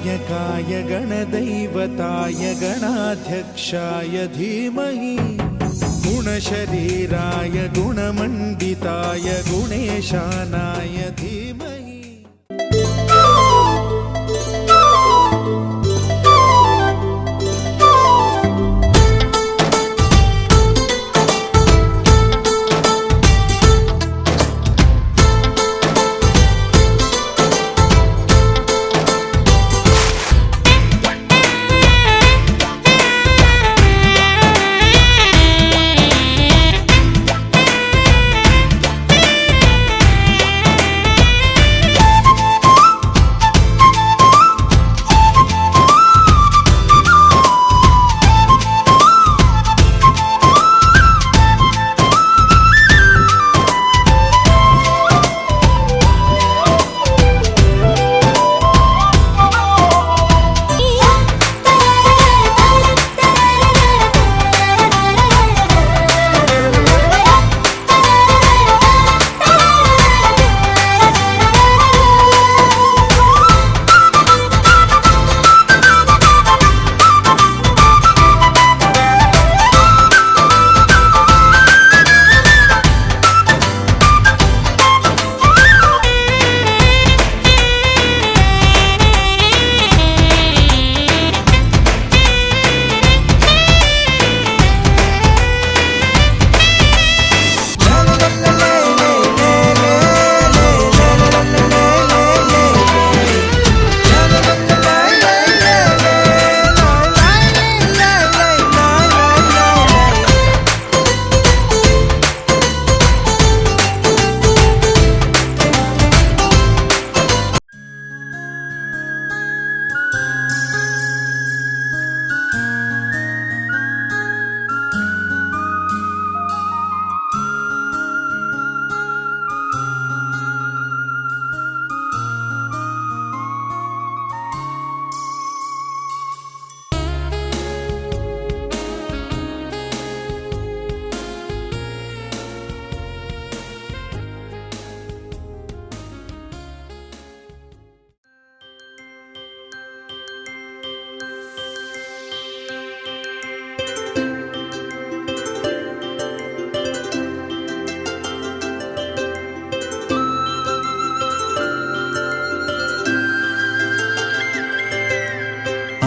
गणनायकाय गणदैवताय गणाध्यक्षाय धीमहि गुणशरीराय गुणमण्डिताय गुणेशानाय धीमहि।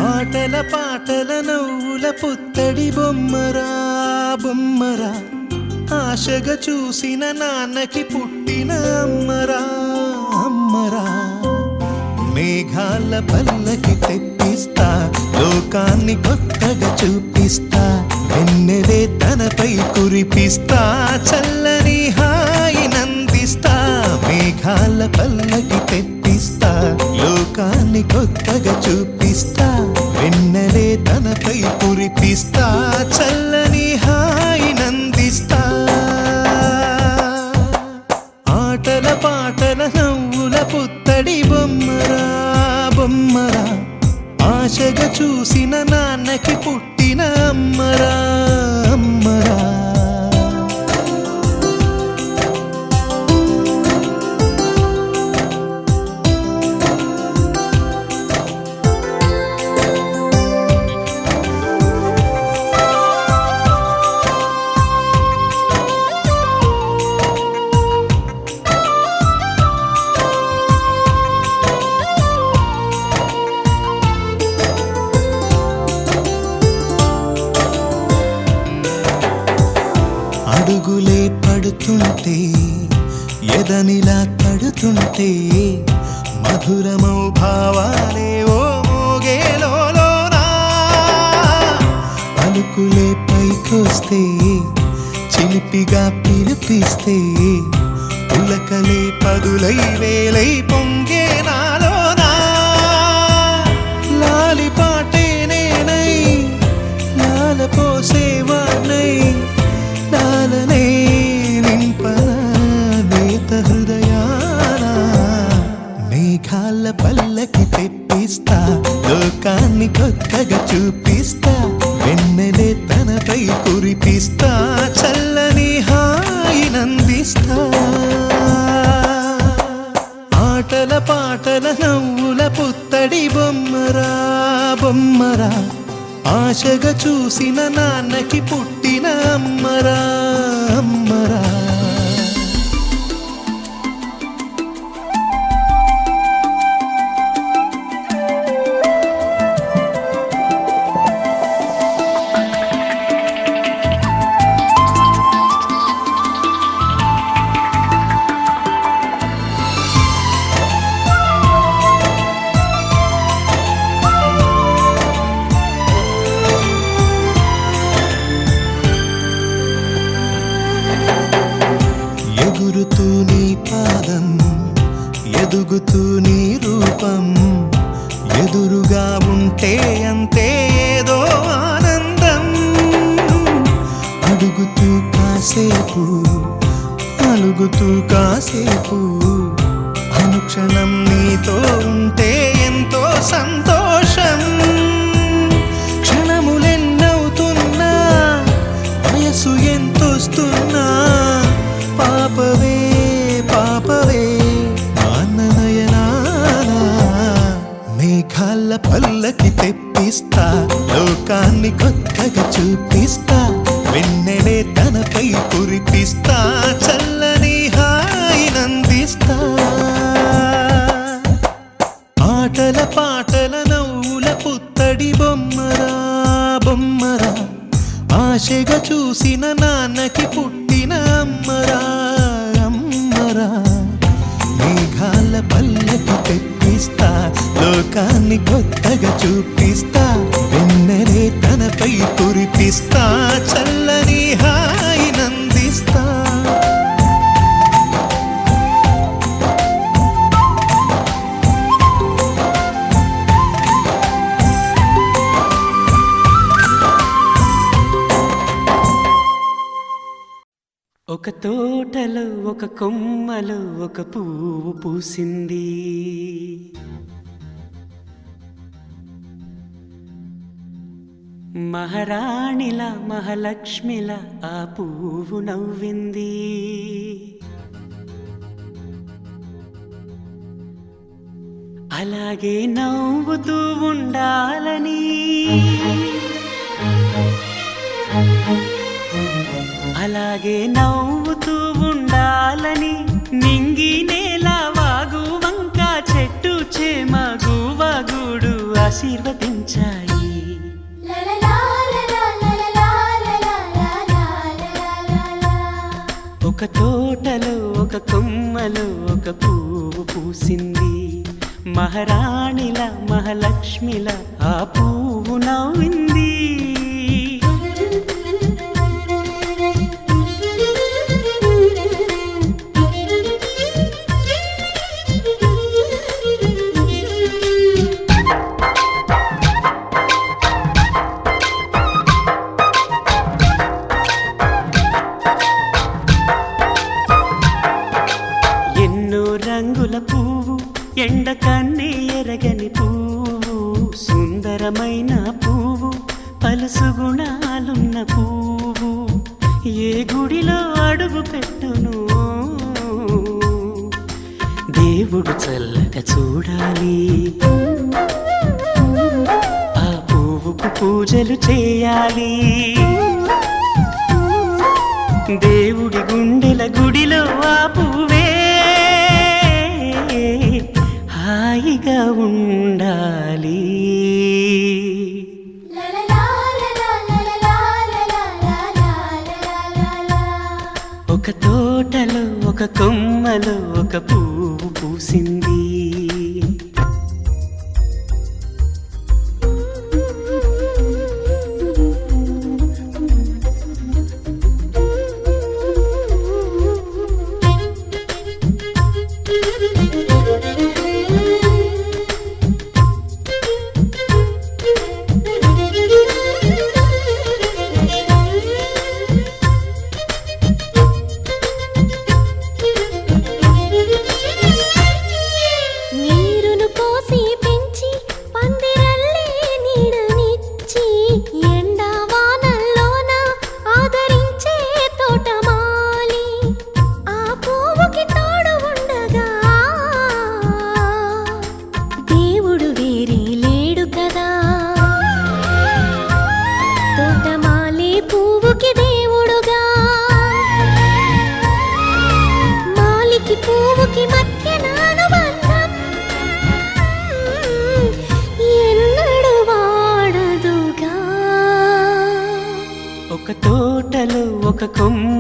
ఆటల పాటల నవ్వుల పుత్తడి బొమ్మరా బొమ్మరా, ఆశగా చూసిన నాన్నకి పుట్టిన అమ్మరా అమ్మరా. మేఘాల పల్లకి తెప్పిస్తా, లోకాన్ని కొత్తగా చూపిస్తా, వెన్నెలే తనపై కురిపిస్తా, చల్లని హాయి నందిస్తా. మేఘాల పల్లకి తెప్పిస్తా, లోకాన్ని కొత్తగా చూపిస్తా, వెన్నెలే తనపై కురిపిస్తా, చల్లని హాయి నందిస్తా. ఆటల పాటల నవ్వుల పుత్తడి బొమ్మరా బొమ్మరా, ఆశగా చూసిన నాన్నకి పుట్టిన అమ్మరా అమ్మరా. అడుగులే పడుతుంటే ఎదనిలా తడుతుంటే, మధురమౌ భావాలే ఓ మోగేలోనా. పలుకులే పైకొస్తే చిలిపిగా పిలిపిస్తే, పులకలే పదులై వేలై పొంగే నాలోనా. లాలి పాటే నేనై లాల పోసేవాణ్ణై, లాలనే నింపనేత హృదయాన. మేఘాల పల్లకి తెప్పిస్తా, లోకాన్ని కొత్తగా చూపిస్తా, వెన్నెలే తనపై కురిపిస్తా, చల్లని హాయి నందిస్తా. ఆటల పాటల నవ్వుల పుత్తడి బొమ్మరా అమ్మరా ఆశగా చూసిన నాన్నకి పుట్టిన అమ్మరా అమ్మరా ఎగురుతూ నీ పాదం ఎదుగుతూ నీ రూపం ఎదురుగా ఉంటే అంతే ఏదో ఆనందం అడుగుతూ కాసేపు అలుగుతూ కాసేపు అనుక్షణం నీతో ఉంటే ఎంతో సంతోషం క్షణములెన్నవుతున్నా వయసు ఎంతొస్తున్నా పాపవే పాపవే నాన్ననయనానా మేఘాల పల్లకి తెప్పిస్తా లోకాన్ని కొత్తగా చూపిస్తా వెన్నెలే తనపై కురిపిస్తా చల్లని హాయినందిస్తా ఆటల పాటల నవ్వుల పుత్తడి బొమ్మరా బొమ్మరా ఆశగా చూసిన నాన్నకి పుట్టిన అమ్మరా అమ్మరా మేఘాల పల్లకి తెప్పిస్తా లోకాన్ని కొత్తగా చూపిస్తా వెన్నెలే తనపై కురిపిస్తా చల్లని హాయినందిస్తా ఒక తోటలో ఒక కొమ్మలో ఒక పువ్వు పూసింది మహారాణిలా మహాలక్ష్మిలా ఆ పువ్వు నవ్వింది అలాగే నవ్వుతూ ఉండాలని అలాగే నవ్వుతూ ఉండాలని నింగి నేల వాగు వంక చెట్టు చేమ గువగుడు ఆశీర్వదించాయి ఒక తోటలో ఒక కొమ్మలో ఒక పువ్వు పూసింది మహారాణిల మహాలక్ష్మిల ఆ పువ్వు నవ్వింది రంగుల పువ్వు ఎండ కన్నే ఎరగని పువ్వు సుందరమైన పువ్వు పలుసు గుణాలున్న పువ్వు ఏ గుడిలో అడుగు పెట్టును దేవుడు చల్లగా చూడాలి ఆ పువ్వుకు పూజలు చేయాలి దేవుడి గుండెల గుడిలో ఆ పువ్వే హాయిగా ఉండాలి ఒక తోటలో ఒక కొమ్మలో ఒక పువ్వు పూసింది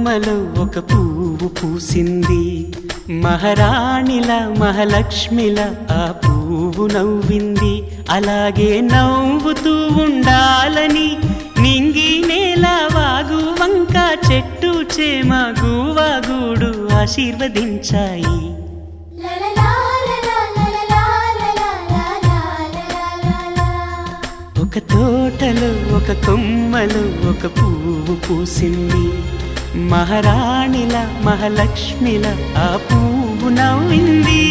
కొమ్మలో ఒక పువ్వు పూసింది. మహారాణిల మహాలక్ష్మిల ఆ పువ్వు నవ్వింది. అలాగే నవ్వుతూ ఉండాలని నింగి నేల వాగు వంక చెట్టు చేమ గువాగూడు ఆశీర్వదించాయి. ఒక తోటలో ఒక కొమ్మలో ఒక పువ్వు పూసింది. మహారాణిల మహాలక్ష్మిల ఆ పువ్వు నవ్వింది.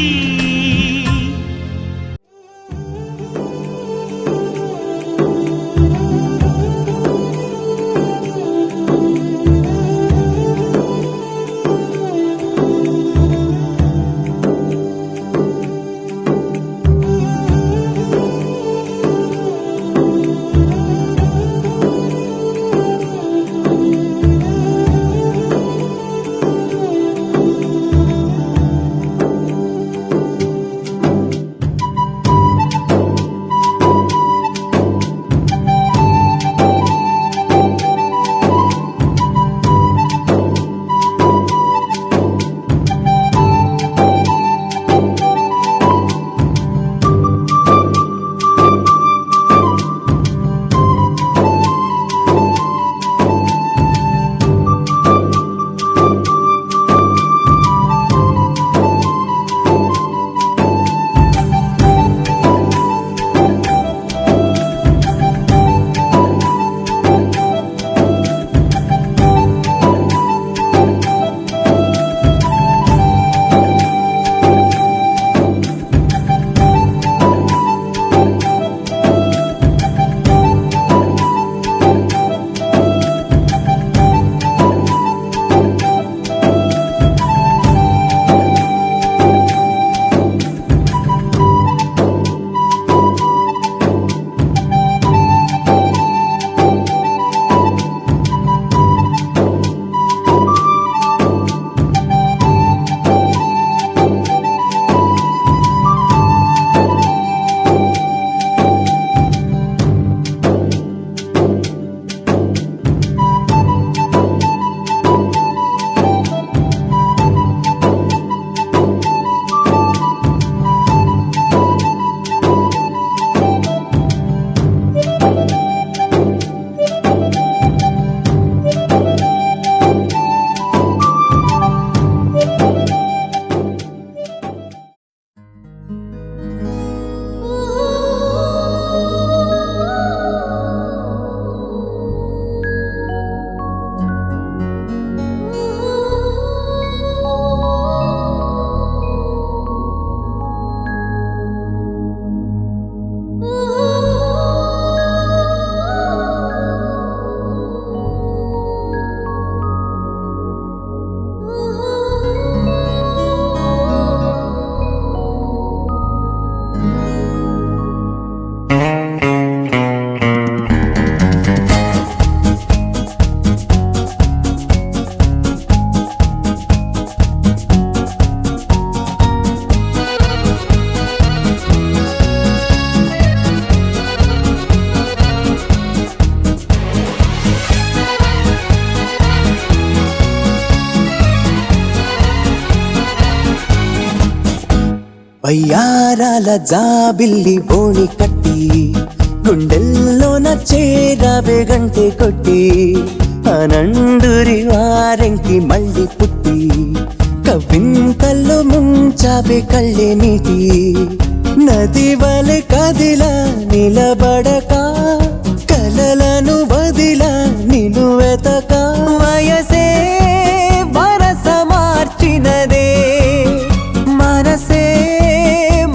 వయ్యారాల జాబిల్లి బోణి కట్టి గుండెల్లోన చేరావే గంటె కొట్టి అనండురి వారెంకి మళ్ళీ పుట్టి కవింతల్లో ముంచావే కళ్ళే నీటి నది వలె కదిలా నిలబడక కలలను వదిలా నిను వెతక వయసే వరస మార్చినదే మనసే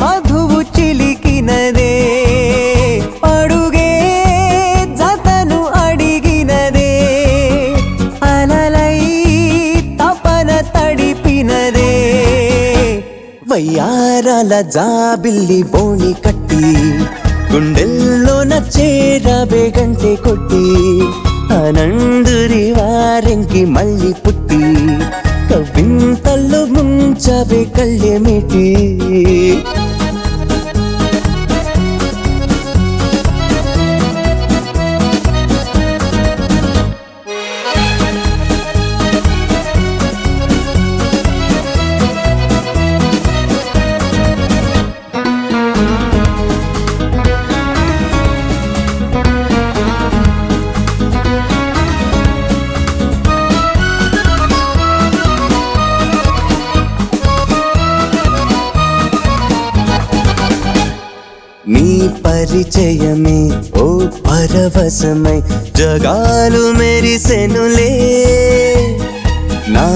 మధువు చిలికినదే అడుగే జతను అడిగినదే అలలై తపన తడిపినదే వయ్యారాల జాబిల్లి బోణి కట్టి గుండెల్లోన చేరావే గంటె కొట్టి అనండురి వారెంకి మళ్ళీ పుట్టి కవింతల్లో ముంచవే కళ్ళేమిటి పరిచయమే ఓ పరవశమై జగాలు మెరిసెనులే నా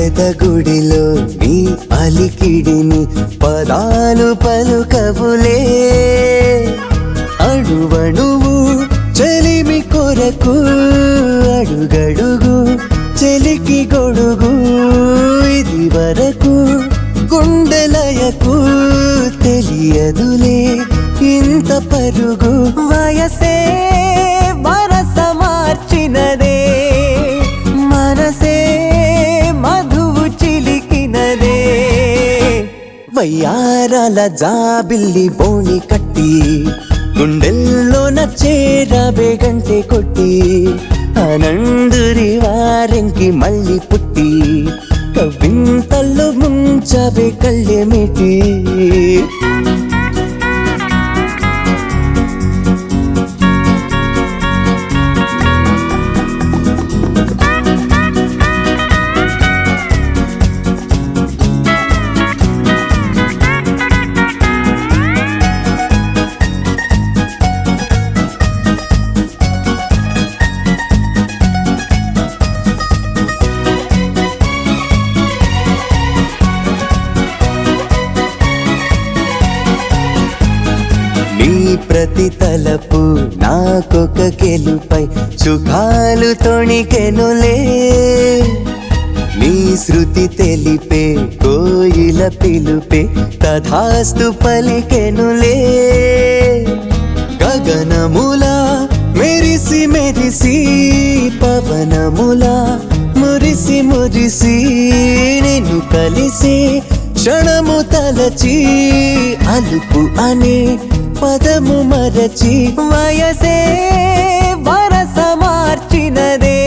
ఎదగుడిలో నీ అలికిడిని పదాలు పలుకవులే అణువణువు చెలిమి కొరకు అడుగడుగు చెలికి గొడుగు ఇది వరకు గుండెలయకు తెలియదులే ఇంత పరుగు వయసే వరస మార్చినదే మనసే మధువు చిలికినదే వయ్యారాల జాబిల్లి బోణి కట్టి గుండెల్లో నచ్చేరాబే గంటె కొట్టి ఆనందురి వారెంకి మళ్ళీ పుట్టి కవింతల్లో ముంచవే కళ్ళెమిటి ప్రతి తలపు నాకొక గెలుపై సుఖాలు తొణికెనులే నీ శృతి తెలిపే కోయిల పిలుపే తథాస్తు పలికెనులే గగనములా మెరిసి మెరిసి పవనములా మురిసి మురిసి నిన్ను కలిసి క్షణము తలచి అలుపు అనే పదము మరచి వయసే వరస మార్చినదే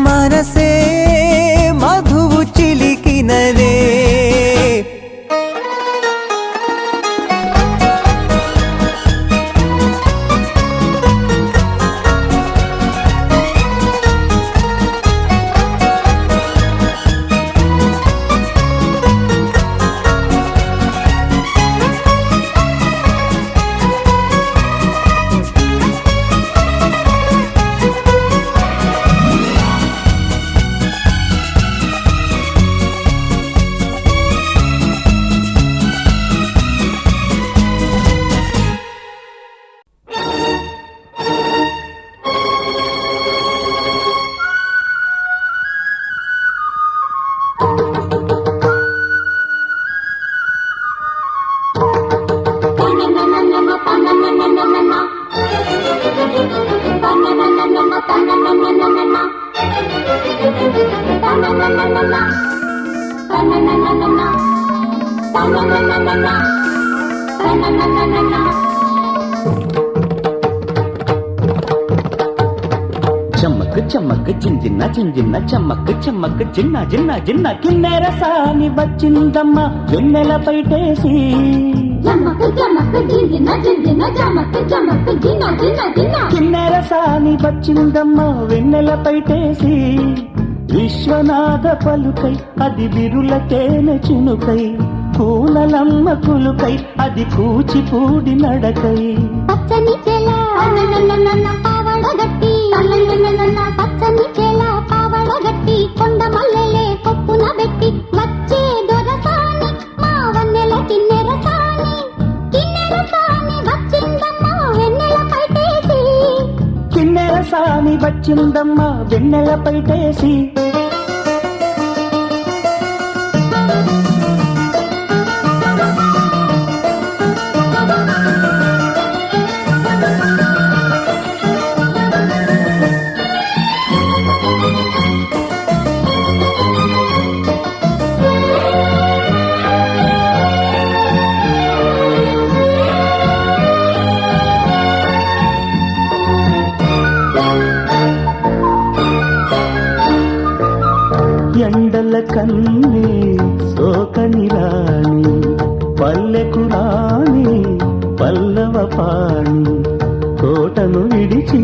మనసే మధువు చిలికినదే చమ్మక్ చమ్మక్ చింజిన్న చింజిన్న చమ్మక్ చమ్మక్ చిన్న చిన్న చిన్న కిన్నెర సాని వచ్చిందమ్మ వెన్నెల పైటేసి కిన్నెర సాని వచ్చిందమ్మ వెన్నెల పైటేసి విశ్వనాథ పలుకై అది విరుల తేనె చినుకై పూలలమ్మ కులుకై అది కూచిపూడి నడకై పచ్చని చెల పావడగట్టి పచ్చని చెల పావడగట్టి కొండ మల్లెలే కొప్పున పెట్టి వచ్చే దొరసాని మా వన్నెల కిన్నెర సాని వచ్చిందమ్మ వెన్నెల పైటేసి కిన్నెర సాని వచ్చిందమ్మ వెన్నెల పైటేసి ఎండల కన్నే సోకని రాణి పల్లెకు రాణి పల్లవ పాణి కోటను విడిచి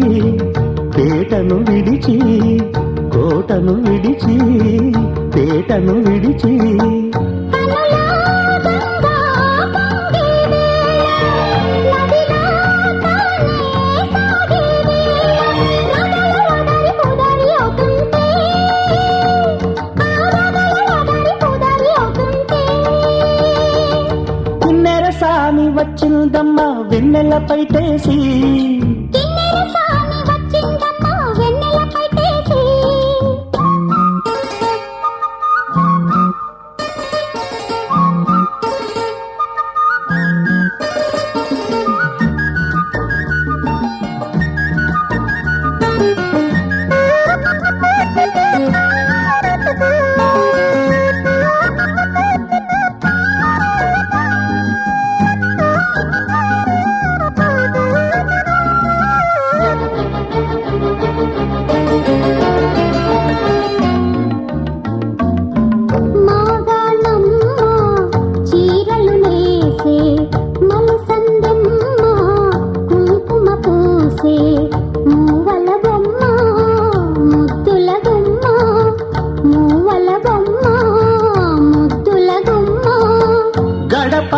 పేటను విడిచి కోటను విడిచి పేటను విడిచి కనులా గంగా పొంగే వేళ నదిలా వచ్చిందమ్మా వెన్నెల పైటేసి కిన్నెర సాని వచ్చిందమ్మా వెన్నెల పైటేసి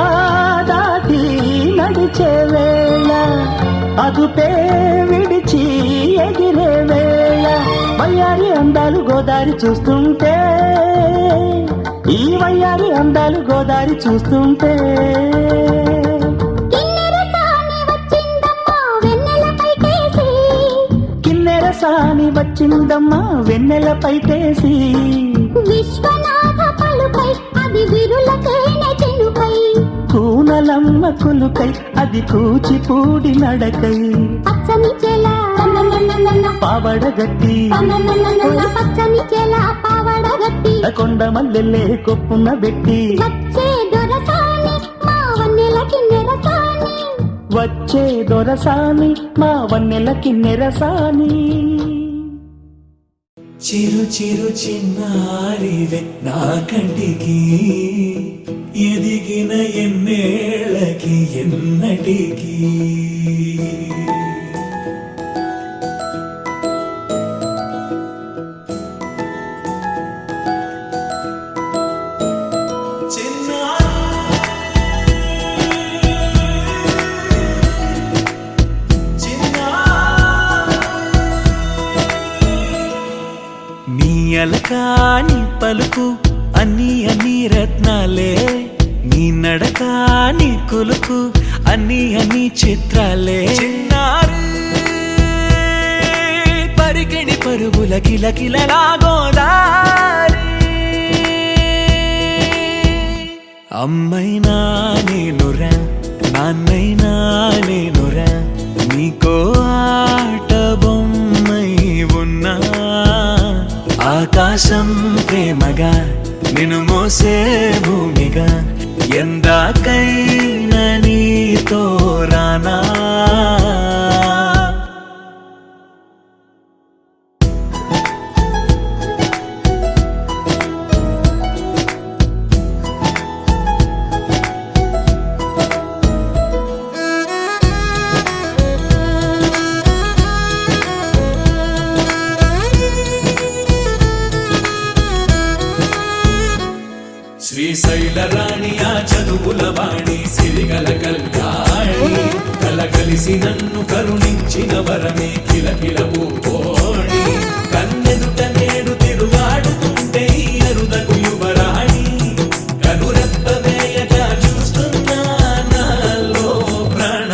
గడపాదాటి నడిచే వేళ అదుపే విడిచి ఎగిరే వేళ వయ్యారి అందాలు గోదారి చూస్తుంటే ఈ వయ్యారి అందాలు గోదారి చూస్తుంటే కిన్నెర సాని వచ్చిందమ్మా వెన్నెల పైటేసి విశ్వనాథ పలుకై అది విరులకైన చెనుకై కూనలమ్మ కులుకై అది కూచిపూడి నడకై పచ్చని చెల పావడగట్టి పచ్చని చెల పావడగట్టి కొండ మల్లెల్లే కొప్పున పెట్టి వచ్చే దొరసాని మా వన్నెలకి నెరసాని వచ్చే దొరసాని మా వన్నెలకి నెరసాని చిరు చిరు చిన్నారివే నా కంటికి ఎదిగిన ఎన్నేళ్ళకి ఎన్నటికి అలకాని పలుకు అన్ని అన్ని రత్నాలే నీ నడకాని కులుకు అన్ని అన్ని చిత్రాలే చిన్నారు పరికిణి పరుగుల కిలకిలలాగోదారి అమ్మైనా నేనురా నాన్నైనా నేనురా నీకో ఆట బొమ్మై ఉన్నా ఆకాశం ప్రేమగా నిన్ను మోసే భూమిగా ఎందాకైనా నీతో రానా శ్రీశైల రాణి ఆ చదువుల వాణి సిరిగల కళ్యాణి కలగలిసి నన్ను కరుణించిన వరమే కిలకిల పూకోణి కన్నెదుట నేడు తిరుగాడుతుంటే అరుదకు యువరాణి కనురెప్ప వేయక చూస్తున్నా నాలో ప్రాణ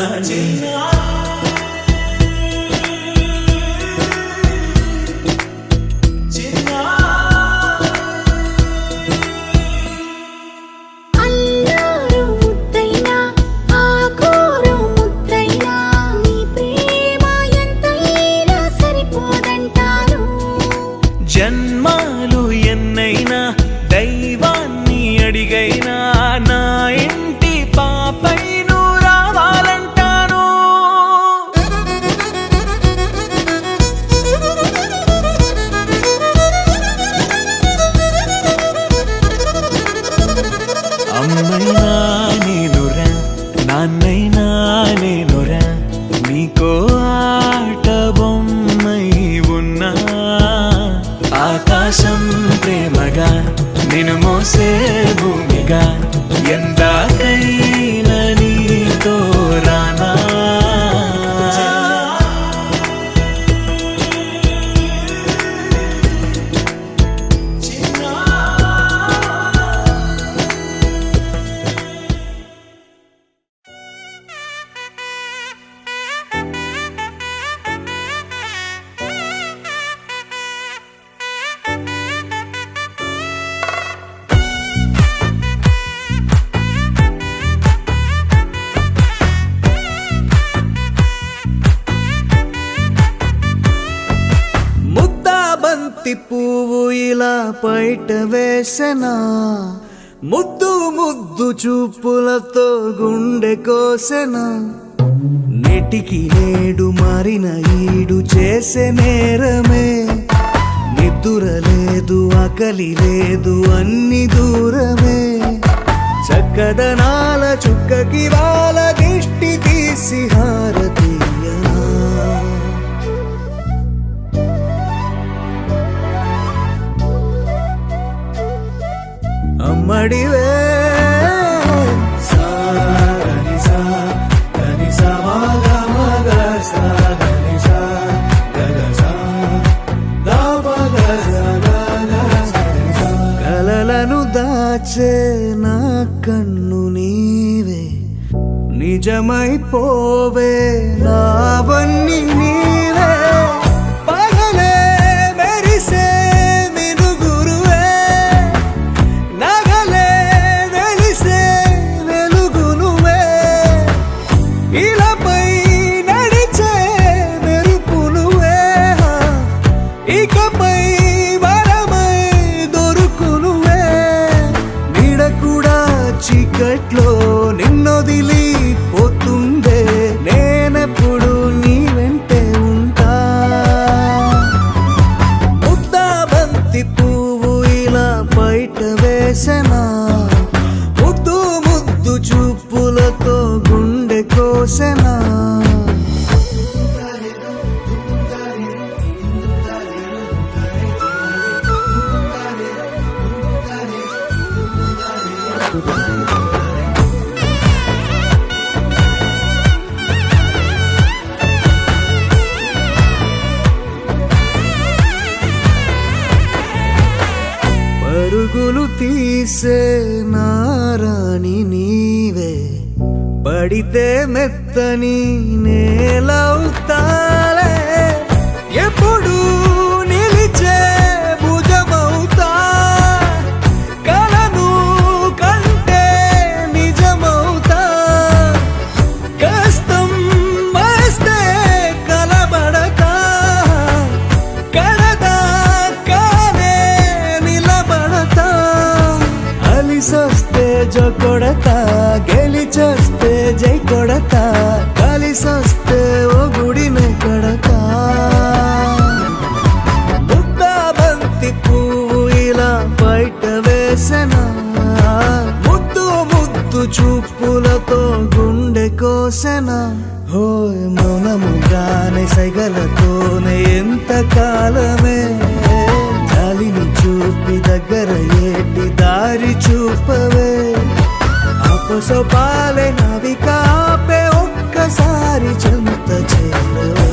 జన్మాలు ఎన్నైనా దైవాన్ని అడిగైనా నా ఇంటి పాపై నువ్వు రావాలంటాను అమ్మైనా నేనురా నాన్నైనా నేనురా నీకో ఆట బొమ్మై ఉన్నా ఆకాశం ప్రేమగా నిన్ను మోసే భూమిగా ఎందాకైనా నీతో రానా పైట వేసెనా ముద్దు ముద్దు చూపులతో గుండె కోసెనా నెటికి నేడు మారిన ఈడు చేసే నేరమే నిద్ర లేదు ఆకలి లేదు అన్ని దూరమే చక్కదనాల చుక్కకి వాళ్ళ దిష్టి తీసి హారతీయనా అమ్మడివే కలలను దాచే నా కన్ను నీవే నిజమైపోవే నావన్నీ నీవే పగలే మెరిసే మినుగురువే నగలే వెలిసే వెలుగు నువ్వే ఇలాపై నడిచే మెరుపు నువ్వే ఇకపై వరమై దొరుకు నువ్వే నీడ కూడా చీకట్లో నిన్నొదిలి పోతుందే నేనెప్పుడు నీ వెంటే ఉంటా ముద్దా బంతి పువ్వు ఇలా బయట వేసెనా ముద్దు ముద్దు చూపులతో గుండె కోసెనా పరుగులు తీసే నారాణి నీవే పడితే మెత్తని నేలవుతాలే ఎప్పుడు నిలిచే భుజమవుతా కలను కంటే నిజమవుతా కష్టం వస్తే కలబడతా కడదా కానే నిలబడతా అలిసొస్తే జో కొడతా గెలిచొస్తే జై కొడతా కలిసొస్తే ఓ గుడినే కడతా ముద్దా బంతి పువ్వు ఇలా బయట వేసెనా ముద్దు ముద్దు చూపులతో గుండె కోసెనా హోయ్ మౌనముగానే సైగలతోనే ఎంత కాలమే జాలిని చూపి దగ్గర ఏటి దారి చూపవే అపసోపాలే నవికాపే ఒక్కసారి చెంత చేరవే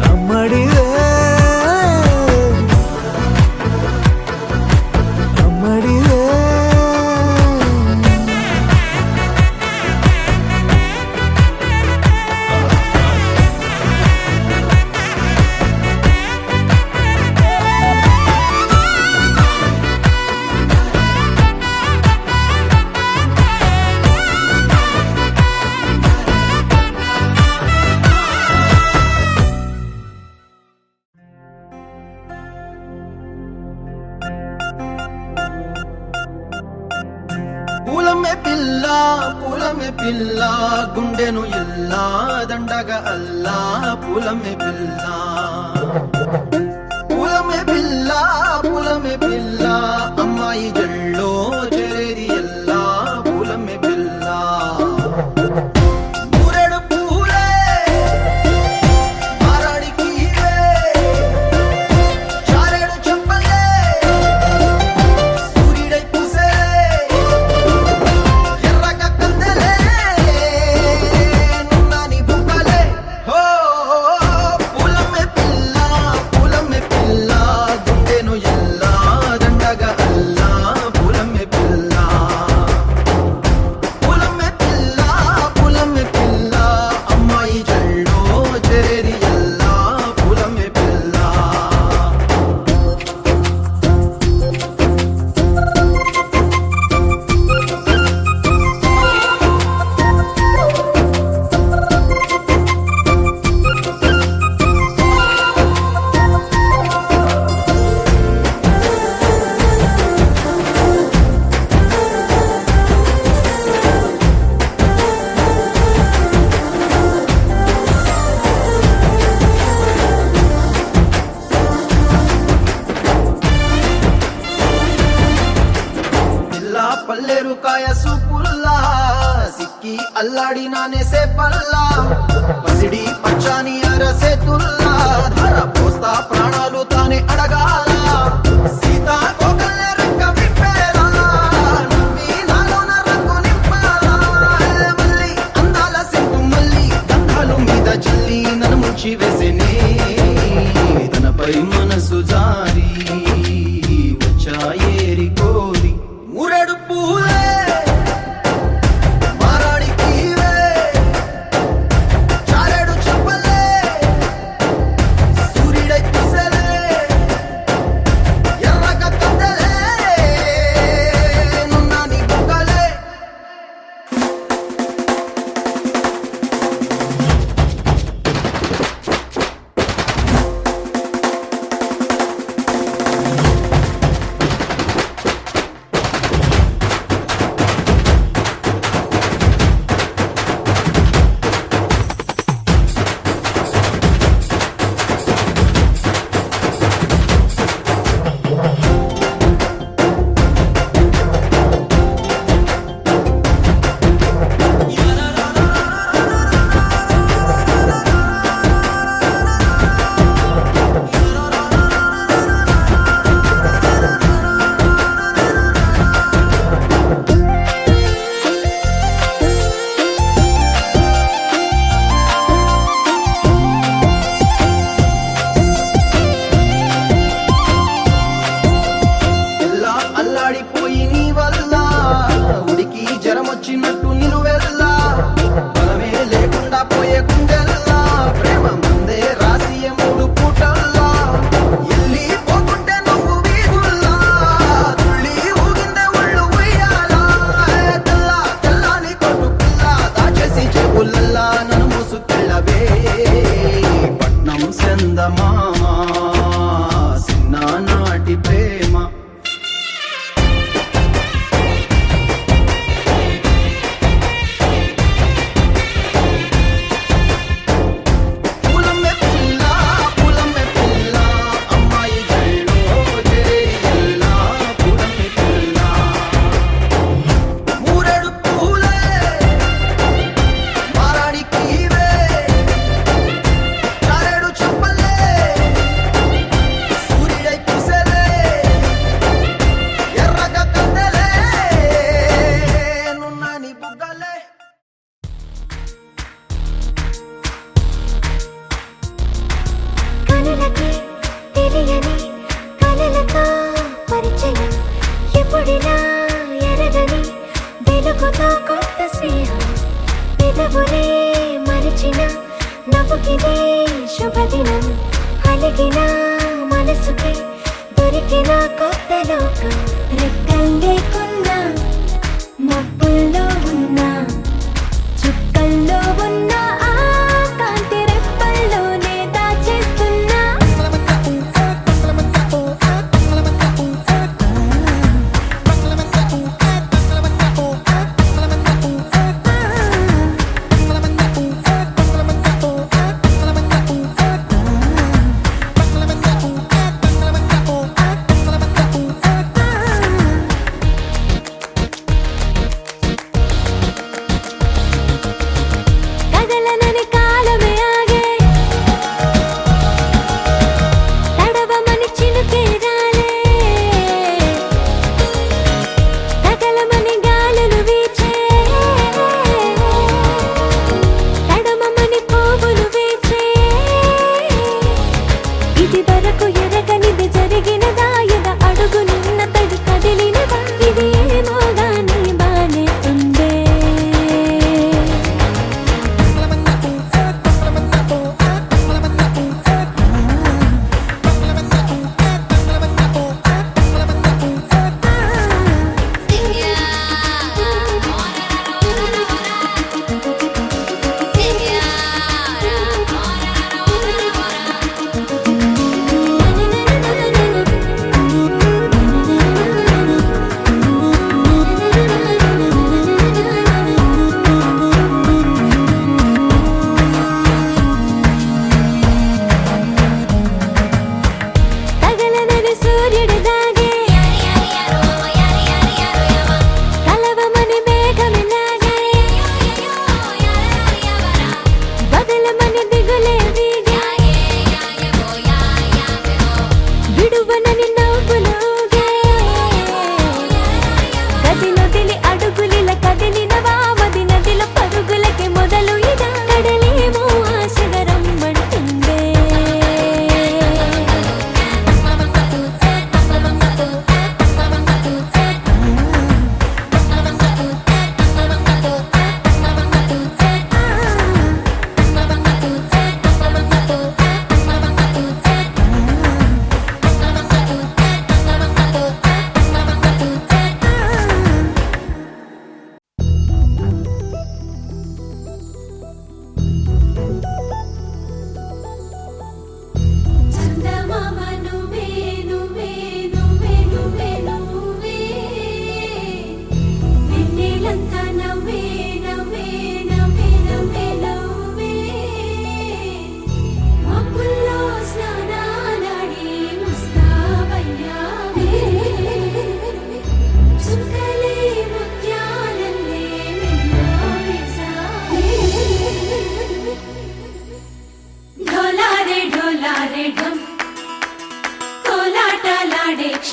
అమ్మడివే అమ్మడివే పూలమే పిల్ల గుండెను ఇల్లా దండగా అల్లా పూలమే పిల్ల పూలమే పిల్ల అమ్మాయి జల్లో చేరేది ఎల్లా పూలమే పిల్ల ఊరెడు పూలే మారాడికి చారేడు చెప్పలే సూర్యుడై పూసే ఎర్రగా కందలే నున్నాని బుక్కలే హో పూలమే పిల్ల గుండెను ఎల్లా దండగా అల్లా పల్లెరు కాయ సూపుల్లా సిక్కి అల్లాడి నానేసే పల్లా పసిడి పచ్చాని అరసే తుల్లా ధర పోస్తా ప్రాణాలు తానే అడగాల సీతా కోకల్లె రెక్క విప్పేలా నవ్వి నాలోన రంగు నింపాలా మళ్ళీ అందాల సెంటు మళ్ళీ గంధాలు మీద జల్లి నన్ను ముంచి వేసేనే తనపై మనసు జారి వచ్చా ఏరి కోరి మురెడు పూలే మారాడికి చారెడు చెప్పలే సూర్యుడై కుసలే ఎర్రగా కద్దలే నున్నా నీ బుగ్గలే ఎల్లా అల్లాడిపోయి నీ వల్ల ఉడికి జరమొచ్చినట్టు నిలువెల్లా బలమే లేకుండా పోయే గుండెల్లా ప్రేమ ముందే రాసియ మూడు పూటల్లా ఎల్లి పోతుంటే నువ్వు వీధుల్లా తుళ్ళి ఊగిందే ఒళ్ళు ఉయ్యాలా తెల్లా తెల్లాని కొట్టు పిల్ల దాచేసి చెవులల్లా నన్ను మూసుకెళ్ళవే పట్నం సెందమామ సిన్నానాటి ప్రేమ పూలమ్మే పిల్ల అమ్మాయి జల్లో జేరియల్లా పూలమ్మే పిల్ల మూరెడు పూలే మారాడికి చారెడు చెప్పలే సూర్యుడై కుసలే ఎర్రగా కద్దలే నున్నా నీ బుగ్గలే కనులకి తెలియని కనులతో పరిచయం ఎప్పుడిలా ఎరగని వెలుగుతో కొత్త స్నేహం పెదవులే మరిచిన నవ్వుకిదే శుభదినం అలిగిన మనసుకి దొరికిన కొత్త లోకం రెక్కలు లేకున్నా మబ్బుల్లో ఉన్నా చుక్కల్లో ఉన్న ఆ కాంతి రెప్పల్లోనే దాచేస్తున్నా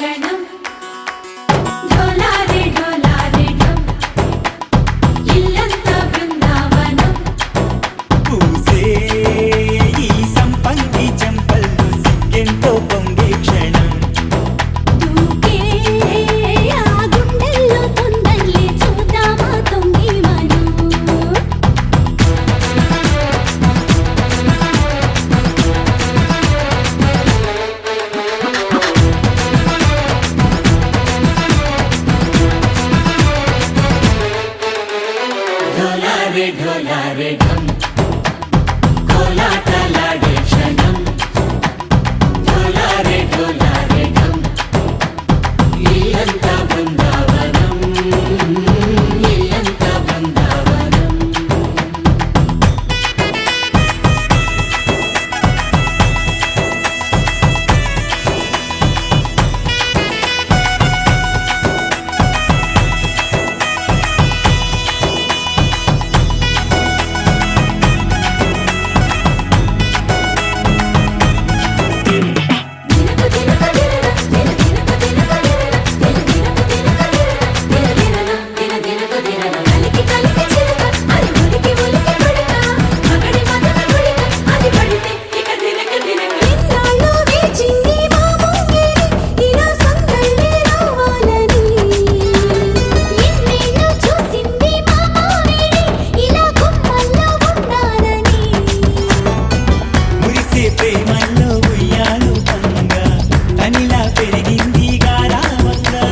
క్షణం ఢోలారే ఢోలారే ఢమ్ ఇల్లంతా బృందావనం పూసే ఈ సంపంగి చెంపల్లో సిగ్గెంతో పొంగే క్షణం దూకే ఆ గుండెల్లో తొందరలే చూద్దామా తొంగి మనం ఢోలారే ఢోలారే ఢమ్ కోలాటలాడే క్షణం ఢోలారే ఢోలారే ఢమ్ ఇల్లంతా బృందావనం ఇల్లంతా బృందావనం దినకు దినక దినన దిన దినకు దినన కలికి కలికి చిలక అది ఉలికి ఉలికి పడక మగడి మదన గుడిక అది పడితే ఇక దినక దినక ఇన్నాళ్ళు వేచింది మా ముంగిడి ఇలా సందళ్ళే రావాలని ఇన్నేళ్ళు చూసింది మా మావేడి ఇలా గుమ్మల్లో ఉండాలని మురిసే ప్రేమల్లో ఉయ్యాలు పంగా తనిలా పెరిగింది గారావంగా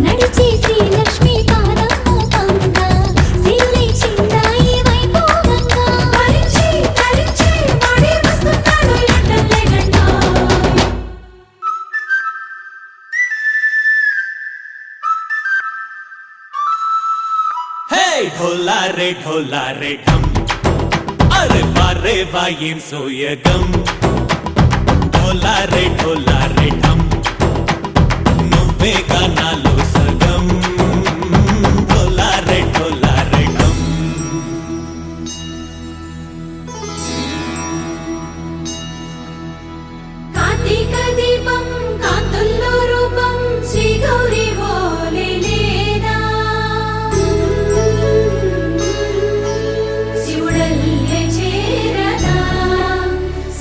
నడిచే శ్రీలక్ష్మి పాదము పంగా సిరులే చిందాయి వైభోగంగా తరించి తరించి వాడే వస్తున్నాడు లండన్లే గండా హే ఢోలారే ఢోలారే ఢమ్ అరే వారే వాయేం సోయగం ఢోలారే ఢోలారే ఢమ్ నువ్వే గానాలో సగం ఢోలారే ఢోలారే ఢమ్ కార్తీక దీపం కాంతుల్లో రూపం శ్రీ గౌరీ ఓలే లేదా శివుడల్లే చేరదా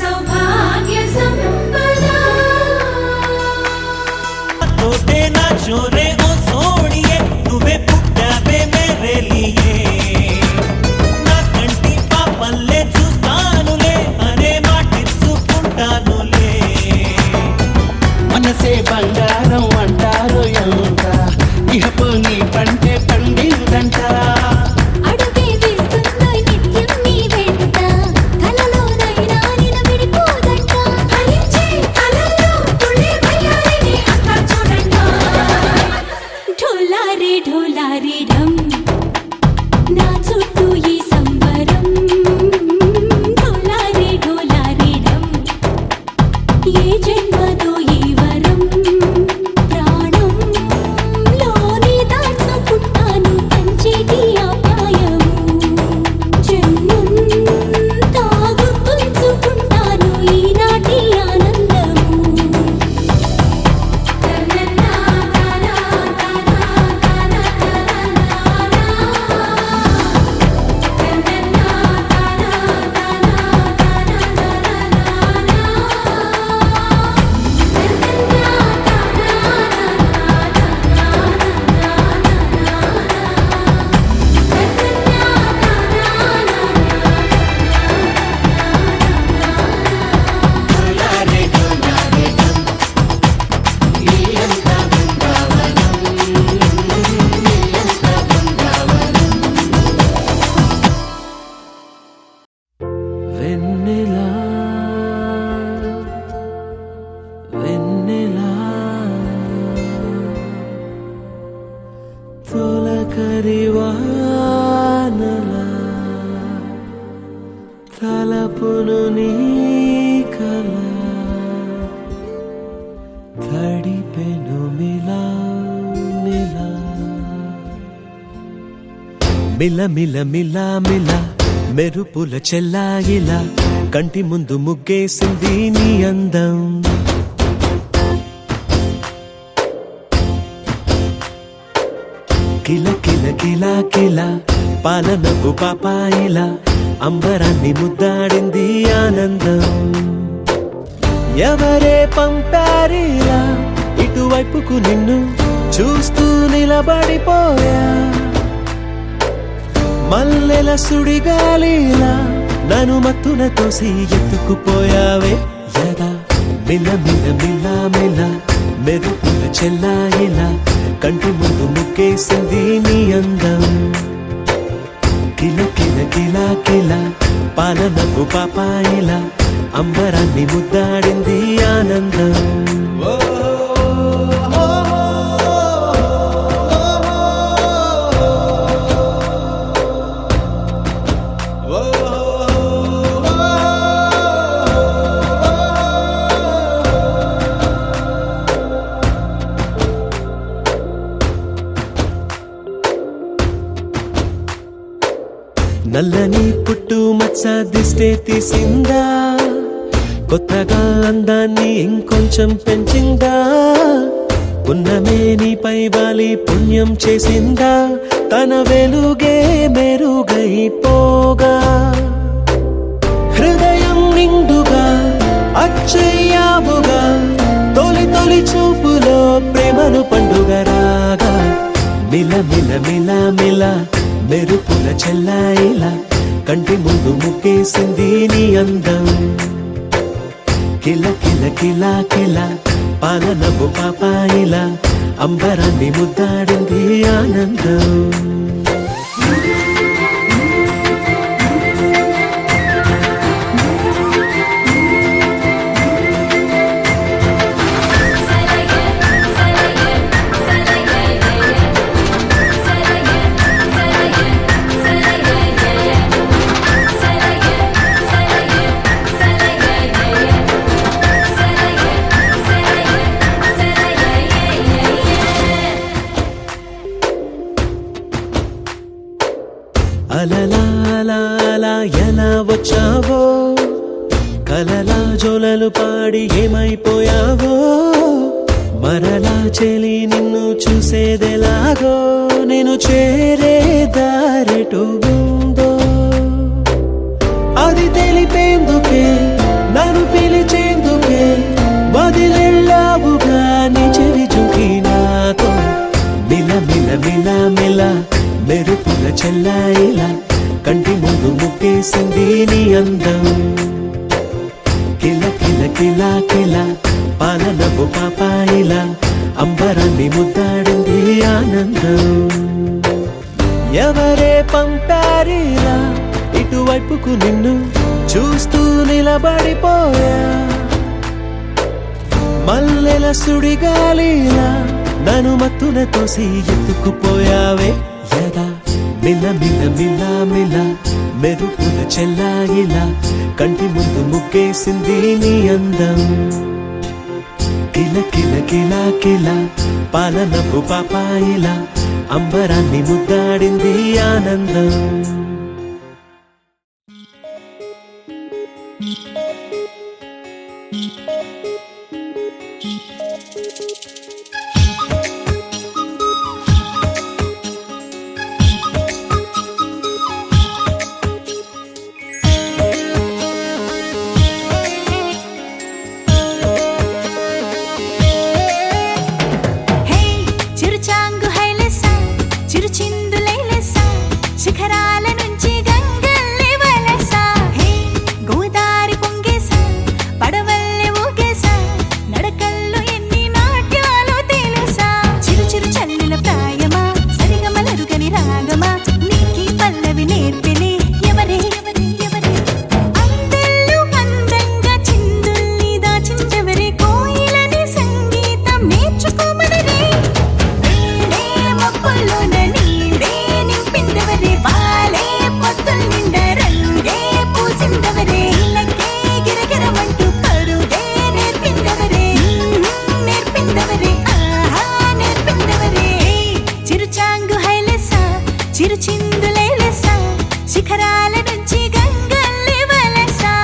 సౌభాగ్య సంపద తోటే నా చోరే ఓ సోడియే నువ్వే పుట్టావే మేరే లియే నా కంటి పాపల్లే చూస్తానులే అనే మాటిచ్చుకుంటానులే మనసే బంగారం అంటారు ఎంత ఇహపు నీ పంటే పండిందంట అడుగే వేస్తుందో నిత్యం నీ వెంట కలలోనైనా నిన్ను విడిపోదంట ఫలించే కలల్లో తుళ్ళే వయ్యారిని అంతా చూడంట ఢోలారే ఢోలారే ఢమ్ నా చుట్టూ ఈ సంబరం ఢోలారే ఢోలారే ఢమ్ ఏ జన్మదో ఈ వరం ప్రాణం లోని దాచుకుంటాను పంచేటి అపాయము జన్మం తాగుతుంచుకుంటాను ఈనాటి ఆనందము వెన్నెలా వెన్నెలా తొలకరి వానలా తలపును నీ కల తడిపెను మిలా మిలా మిల మిల మిల మిల మెరుపుల చెల్లాయిలా కంటి ముందు ముగ్గేసింది నీ అందం కిల కిల కిల కిల పాలనపు పాపాయిలా అంబరాన్ని ముద్దాడింది ఆనందం. ఎవరే పంపారిలా ఇటువైపుకు నిన్ను చూస్తూ నిలబడిపోయా. మల్లెల సుడిగాలిలా నన్ను మత్తున తోసి ఎత్తుకుపోయావే యదా. మిల మిల మిల మిల మెరుపుల చెల్లాయిలా కంటి ముందు ముక్కేసింది నీ అందం. కిల కిల కిల కిల పాలనపు పాపాయిలా అంబరాన్ని ముద్దాడింది ఆనందం. నల్లని పుట్టు మచ్చ దిష్టే తీసిందా, కొత్తగా అందాన్ని ఇంకొంచెం పెంచిందా. పున్నమే నీపై వాలి పుణ్యం చేసిందా, తన వెలుగే మెరుగైపోగా. హృదయం నిండుగా అచ్చయ్యావుగా, తొలి తొలి చూపులో ప్రేమను పండుగ రాగా. మిల మిల మిల మిల మెరుపుల చెల్లాయిలా కంటి ముందు ముక్కేసింది నీ అందం. కిల కిల కిల కిల పాలనపు పాపాయిలా అంబరాన్ని ముద్దాడింది ఆనందం. అలలా అలా అలా ఎలా వచ్చావో, కలలా జోలలు పాడి ఏమైపోయావో. మరలా చెలి నిన్ను చూసేదెలాగో, నేను చేరే దారెటు ఉందో అది తెలిపేందుకే నన్ను పిలిచేందుకే వదిలెళ్ళావుగా నీ చెవి చుకి నాతో. మిల మిల మిల మిల మెరుపుల చెల్లాయిలా కంటి ముందు ముక్కేసింది నీ అందం. కిల కిల కిల కిల పాలనపు పాపాయిలా అంబరాన్ని ముద్దాడింది ఆనందం. ఎవరే పంపారిలా ఇటువైపుకు నిన్ను చూస్తూ నిలబడిపోయా. మల్లెల సుడిగాలిలా నన్ను మత్తున తోసి ఎత్తుకుపోయావే యదా. మిల మిల మిల మిల మెరుపుల చెల్లాయిలా కంటి ముందు ముక్కేసింది నీ అందం. కిల కిల కిల కిల పాలనపు పాపాయిలా అంబరాన్ని ముద్దాడింది ఆనందం. శిఖరాల నుంచి గంగల్లే వలసా. హే గోదారి పొంగేసా, పడవల్లే ఊగేసా, నడకల్లో ఎన్ని నాట్యాలు తెలుసా. చిరు చిరు చల్లిన ప్రాయమా, సరిగమలరుగని రాగమా, నీకి పల్లవి నేర్పిని ఎవరే ఎవరే ఎవరే. అందెల్లు అందంగా చిందుల్ని దాచించవరే, కోయిలని సంగీతం నేర్చుకోమనరే. నీడే మబ్బులోన నీడే నింపిందవరే, వాలే పొత్తుల నిండా రంగే పూసిందవరే. ఇళ్ళకే గిరగిరమంటూ పరుగే నేర్పిందవరే, నేర్పిందవరే, ఆహా నేర్పిందవరే. చిరుచాంగు హైలెసా, చిరు చిందులైలెసా, శిఖరాల నుంచి గంగల్లే వలసా.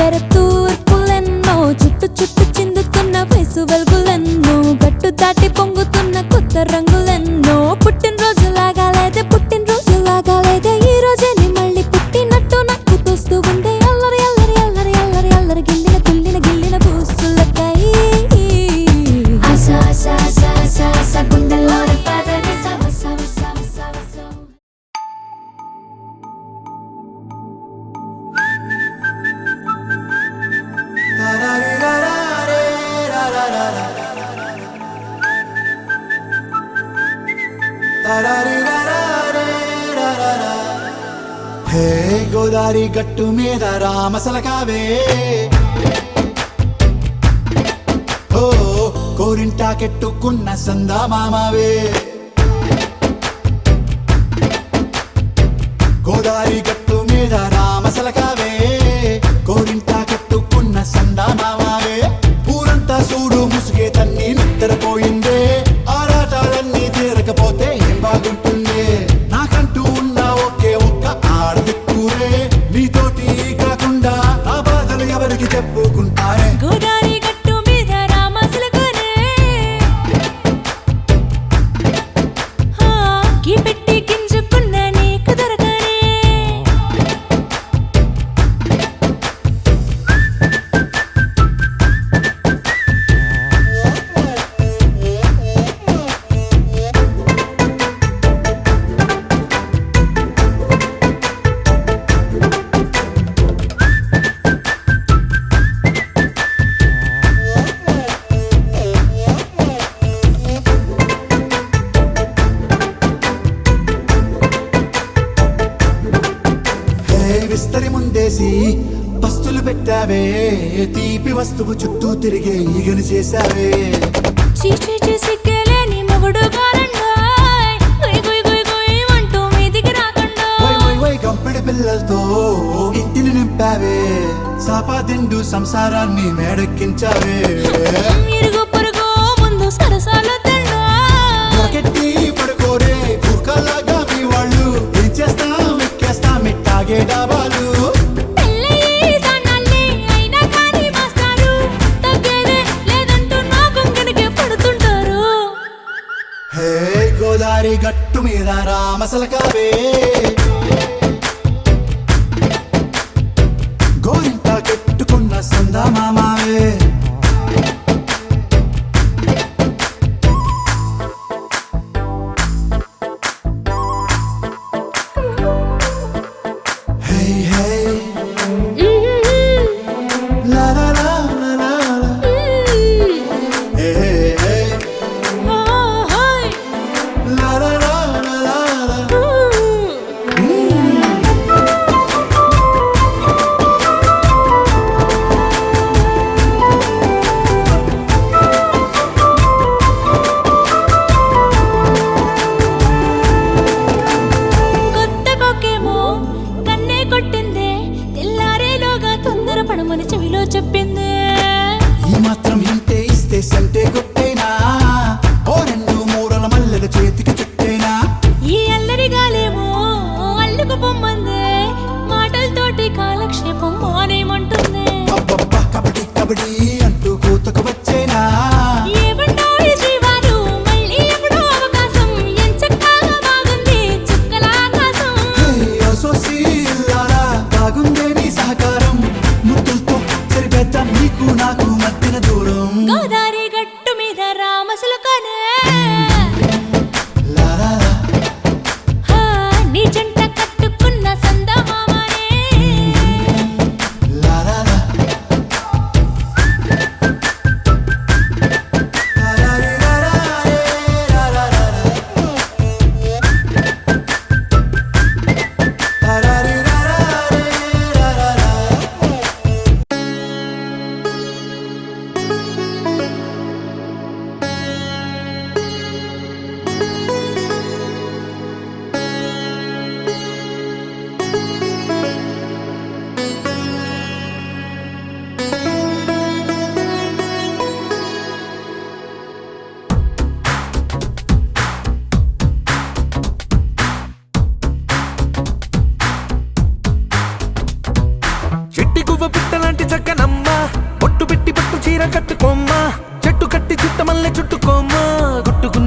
శరతూర్పులెన్నో చుట్టు చుట్టు చిందుతున్న వయసు వెలుగులెన్నో గట్టు దాటి పొంగుతున్న కొత్త రంగులెన్నో పుట్టినరోజు లాగాలేదే పుట్టినరోజు లాగాలేదే ఈ రోజే నీ మళ్ళీ పుట్టినట్టు నాకు తోస్తూ ఉండే అల్లరి అల్లరి అల్లరి అల్లరి అల్లరి గిల్లిన తుల్లిన గిల్లిన పూసులకై ఆశ ఆశ ఆశ ఆశ ఆశ గుండెల్లో పదని సవ సవ సవ సవ సవ హే గోదారి గట్టు మీద రామసలకావే ఓ కోరింటాకెట్టుకున్న సందా మామావే గోదారి గట్టు మీద రామసలకావే కోరింటాకెట్టుకున్న సందా మామావే ఊరంతా చూడు ముసుగే తన్ని నిద్రపోయిందే ఆరాటాలన్నీ తీరకపోతే ఏం బాగుంటుందే నాకంటూ ఉన్న ఒకే ఒక్క ఆడదిక్కురే నీతోటి కాకుండా నా బాధలు ఎవరికి చెప్పుకుంటారే గోదారి గట్టు మీద రామసలకనే కీ పెట్టి గింజుకున్న నీకు దొరకనే విస్తరి ముందేసి పస్తులు పెట్టావే తీపి వస్తువు చుట్టూ తిరిగే ఈగను చేశావే చీచీ చేసి కేలేని మొగుడు గారండాయ్ గుయ్ గుయ్ గుయ్ గుయ్ అంటూ మీదికి రాకుండా వై వై వై గంపెడి పిల్లలతో ఇంటిని నింపావే సాపాదిండు సంసారాన్ని మేడెక్కించావే ఇరుగు పొరుగు ముందు సరసాల తండా మొరకెట్టి పడుకోరే కుక్కలాగా మీ వాళ్ళు ఏం చేస్తాం ఎక్కేస్తాం ఇట్టాగే డాబాలు పెళ్ళయి దానాల్ని అయినా కానీ మాస్తారు తగ్గేదే లేదంటూ నా కొంగడికి పడుతుంటారు హే గోదారి గట్టు మీద రామసలకావే గోరింట కెట్టుకున్న సందా మామావే హే హే లా లా లా లా లా లా. హే హే హే లా లా లా లా లా లా. కొత్త కొక్కేమో కన్నే కొట్టిందే తెల్లారేలోగా తొందర పడమని చెవిలో చెప్పిందే ఈ మాత్రం ఇంటే ఇస్తే సంటే కొట్టేనా ఓ రెండు మూరల మల్లెల చేతికి చుట్టేనా ఈ అల్లరి గాలేమో అల్లుకు పొమ్మందే మాటలతోటి కాలక్షేపం మానేమంటుంది అబ్బబ్బా కబడ్డీ కబడ్డీ అంటూ కూతకు వచ్చేనా ఏమంటాయి శ్రీవారు మళ్ళీ ఎప్పుడో అవకాశం ఎంచక్కా బాగుంది చుక్కల ఆకాశం హే అసోసి ఇల్లారా బాగుందే నీ సహకారం ముద్దులతో సరిపెద్దాం నీకు నాకు మధ్యన దూరం గోదారి గట్టు మీద రామసులకనే లా లా లా. నీ జంట కట్టుకున్న సందమామనే లా లా లా. లా లా రీ లా లా రే లా లా లా లా. లా లా రీ లా లా రే లా లా లా.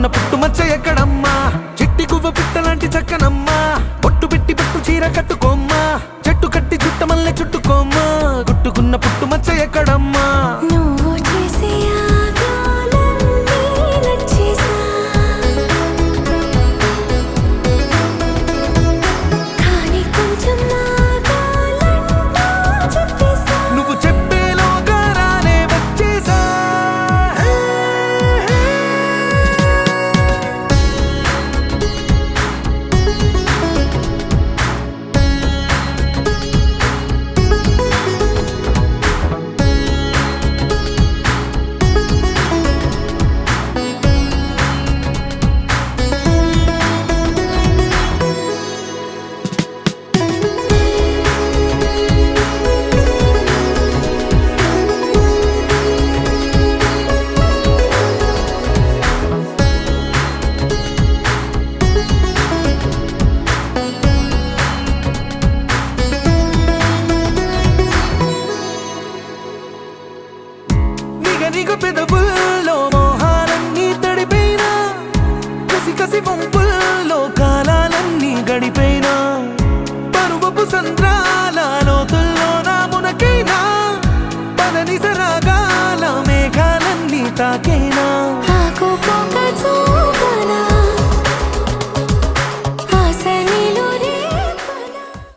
పట్టుకున్న పుట్టుమచ్చ ఎక్కడమ్మా చిట్టి గువ్వ పిట్టలాంటి చక్కనమ్మా బొట్టు పెట్టి పట్టు చీర కట్టుకోమ్మా చెట్టు కట్టి చుట్ట మల్లె చుట్టుకోమ్మా గుట్టుకున్న పుట్టుమచ్చ ఎక్కడమ్మా నువ్వు చేసే ఆగాలన్నీ నచ్చేసా కానీ కొంచెం ఆగాలంటూ చెప్పేసా నువ్వు చెప్పేలోగా రానే వచ్చేసా నిగనిగ పెదవుల్లో మోహాలన్నీ తడిపోయినా కసి కసి వంపుల్లో కాలాలన్నీ గడిపోయినా పరువపు సంద్రాల లోతుల్లో నా మునకైనా పదని సరాగాల మేఘాలన్నీ తాకైనా